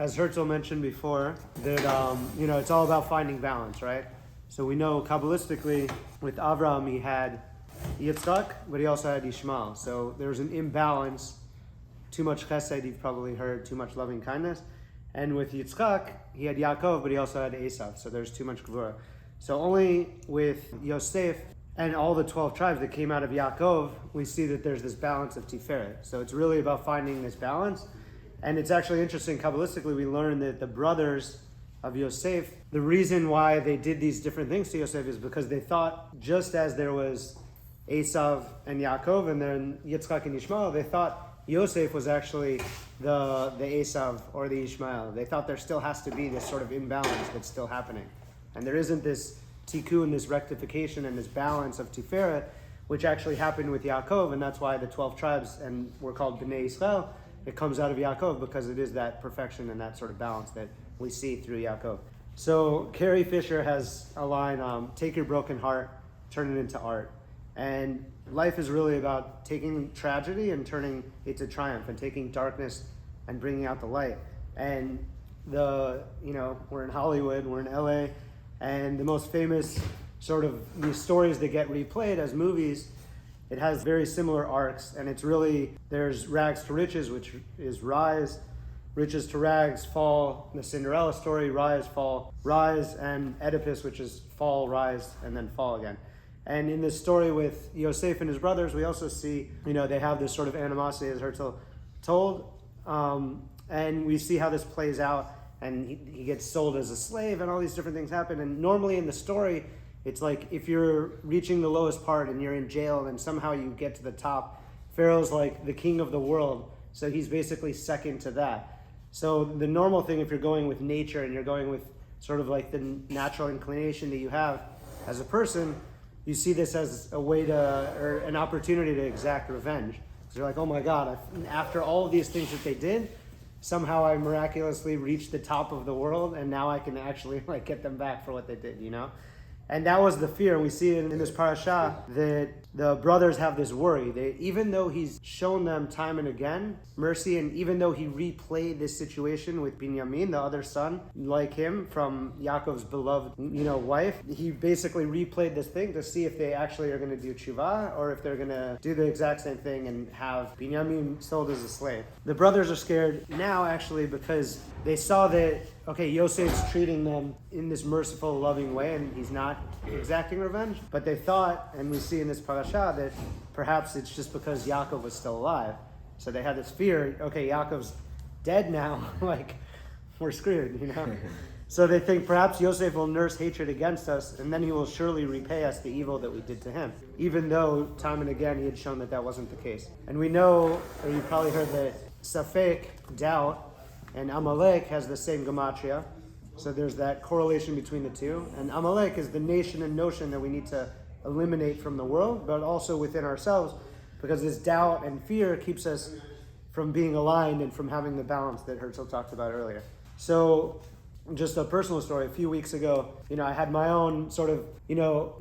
as Herzl mentioned before, that it's all about finding balance, right? So we know Kabbalistically with Avraham he had Yitzchak, but he also had Ishmael. So there's an imbalance, too much chesed, you've probably heard, too much loving kindness. And with Yitzchak, he had Yakov, but he also had Esav, so there's too much gvura. So only with Yosef and all the 12 tribes that came out of Yaakov, we see that there's this balance of Tiferet. So it's really about finding this balance. And it's actually interesting, Kabbalistically, we learn that the brothers of Yosef, the reason why they did these different things to Yosef is because they thought, just as there was Esav and Yaakov and then Yitzchak and Ishmael, they thought Yosef was actually the Esav or the Ishmael. They thought there still has to be this sort of imbalance that's still happening. And there isn't this tikkun, this rectification and this balance of Tiferet, which actually happened with Yaakov, and that's why the 12 tribes and were called Bnei Israel. It comes out of Yaakov because it is that perfection and that sort of balance that we see through Yaakov. So Carrie Fisher has a line, take your broken heart, turn it into art. And life is really about taking tragedy and turning it to triumph, and taking darkness and bringing out the light. And we're in Hollywood, we're in LA, and the most famous sort of these stories that get replayed as movies, it has very similar arcs, and it's really, there's rags to riches, which is rise, riches to rags, fall, the Cinderella story, rise, fall, rise, and Oedipus, which is fall, rise, and then fall again. And in this story with Yosef and his brothers, we also see, they have this sort of animosity, as Herzl told, and we see how this plays out, and he gets sold as a slave, and all these different things happen. And normally in the story, it's like if you're reaching the lowest part and you're in jail and somehow you get to the top, Pharaoh's like the king of the world, so he's basically second to that. So the normal thing, if you're going with nature and you're going with sort of like the natural inclination that you have as a person, you see this as a way or an opportunity to exact revenge. So you're like, oh my God, after all of these things that they did, somehow I miraculously reached the top of the world, and now I can actually get them back for what they did, And that was the fear. We see it in this parashah that the brothers have this worry. Even though he's shown them time and again mercy, and even though he replayed this situation with Binyamin, the other son, like him from Yaakov's beloved, wife, he basically replayed this thing to see if they actually are going to do tshuva or if they're going to do the exact same thing and have Binyamin sold as a slave. The brothers are scared now actually because they saw that, okay, Yosef's treating them in this merciful, loving way, and he's not exacting revenge. But they thought, and we see in this parashah, that perhaps it's just because Yaakov was still alive. So they had this fear, okay, Yaakov's dead now, we're screwed, So they think perhaps Yosef will nurse hatred against us, and then he will surely repay us the evil that we did to him. Even though time and again he had shown that that wasn't the case. And we know, or you probably heard that Safek, doubt, and Amalek has the same gematria. So there's that correlation between the two. And Amalek is the nation and notion that we need to eliminate from the world, but also within ourselves, because this doubt and fear keeps us from being aligned and from having the balance that Herzl talked about earlier. So just a personal story, a few weeks ago, I had my own sort of,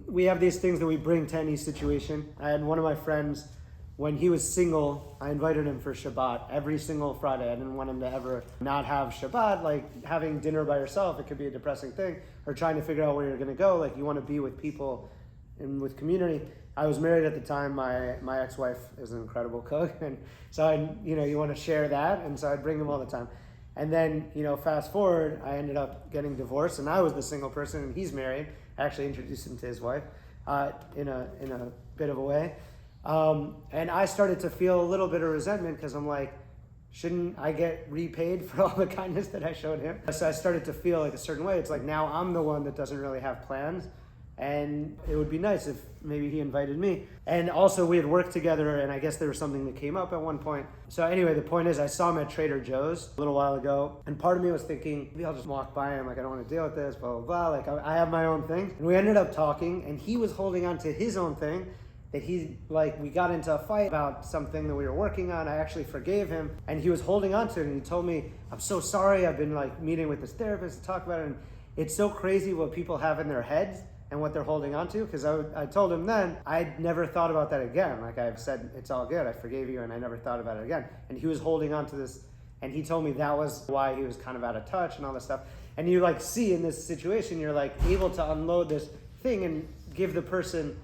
we have these things that we bring to any situation. I had one of my friends, when he was single, I invited him for Shabbat every single Friday. I didn't want him to ever not have Shabbat, like having dinner by yourself, it could be a depressing thing, or trying to figure out where you're going to go, you want to be with people and with community. I was married at the time. My ex-wife is an incredible cook, and so you want to share that, and so I'd bring him all the time. And then, fast forward, I ended up getting divorced, and I was the single person, and he's married. I actually introduced him to his wife in a bit of a way. And I started to feel a little bit of resentment because I'm like, shouldn't I get repaid for all the kindness that I showed him? So I started to feel like a certain way. It's like now I'm the one that doesn't really have plans, and it would be nice if maybe he invited me. And also we had worked together, and I guess there was something that came up at one point. So anyway, the point is I saw him at Trader Joe's a little while ago, and part of me was thinking, maybe I'll just walk by him, I don't want to deal with this, blah, blah, blah. I have my own thing. And we ended up talking, and he was holding on to his own thing, that we got into a fight about something that we were working on. I actually forgave him, and he was holding on to it, and he told me, I'm so sorry, I've been meeting with this therapist to talk about it, and it's so crazy what people have in their heads and what they're holding on to, because I told him then, I'd never thought about that again. I've said, it's all good, I forgave you, and I never thought about it again. And he was holding on to this And he told me that was why he was kind of out of touch and all this stuff. And you like see in this situation, you're like able to unload this thing and give the person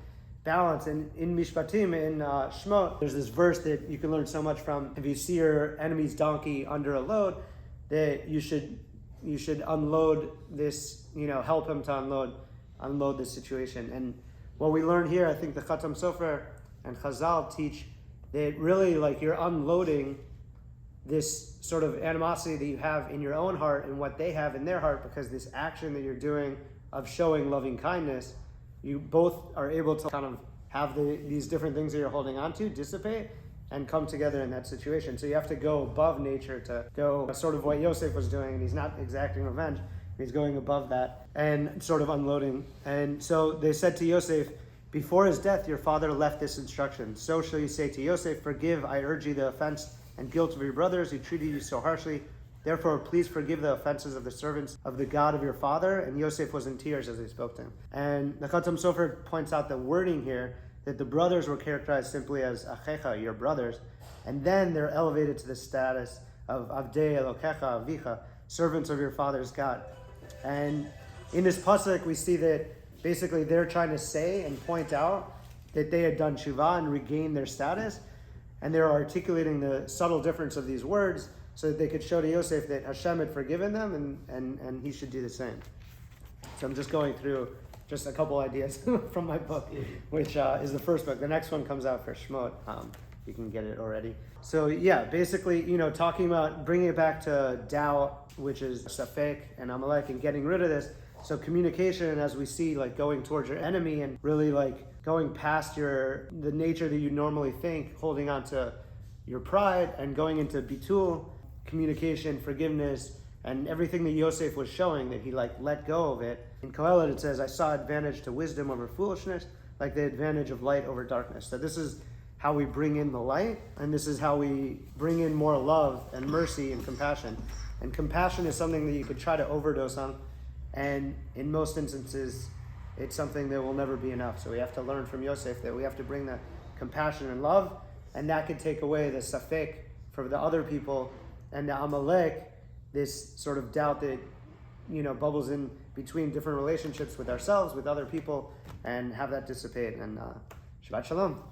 balance. And in Mishpatim, in Shemot, there's this verse that you can learn so much from. If you see your enemy's donkey under a load, that you should unload this, help him to unload this situation. And what we learn here, I think the Khatam Sofer and Chazal teach that really like you're unloading this sort of animosity that you have in your own heart and what they have in their heart, because this action that you're doing of showing loving kindness, you both are able to kind of have these different things that you're holding on to dissipate and come together in that situation. So you have to go above nature to go sort of what Yosef was doing, and he's not exacting revenge, he's going above that and sort of unloading. And so they said to Yosef, before his death, your father left this instruction. So shall you say to Yosef, forgive, I urge you, the offense and guilt of your brothers who treated you so harshly. Therefore, please forgive the offenses of the servants of the God of your father. And Yosef was in tears as he spoke to him. And the Khatam Sofer points out the wording here, that the brothers were characterized simply as achecha, your brothers. And then they're elevated to the status of avdei elokecha avicha, servants of your father's God. And in this pasuk, we see that basically they're trying to say and point out that they had done tshuva and regained their status. And they're articulating the subtle difference of these words so that they could show to Yosef that Hashem had forgiven them and he should do the same. So I'm just going through just a couple ideas from my book, which is the first book. The next one comes out for Shemot. You can get it already. So yeah, basically, talking about bringing it back to doubt, which is Safek and Amalek, and getting rid of this. So communication, as we see, like going towards your enemy and really like going past the nature that you normally think, holding on to your pride and going into bitul, communication, forgiveness, and everything that Yosef was showing, that he like let go of it. In Kohelet it says, I saw advantage to wisdom over foolishness, like the advantage of light over darkness. So this is how we bring in the light, and this is how we bring in more love and mercy and compassion. And compassion is something that you could try to overdose on, and in most instances, it's something that will never be enough. So we have to learn from Yosef that we have to bring the compassion and love, and that could take away the safek for the other people, and the Amalek, this sort of doubt that bubbles in between different relationships with ourselves, with other people, and have that dissipate. And Shabbat Shalom.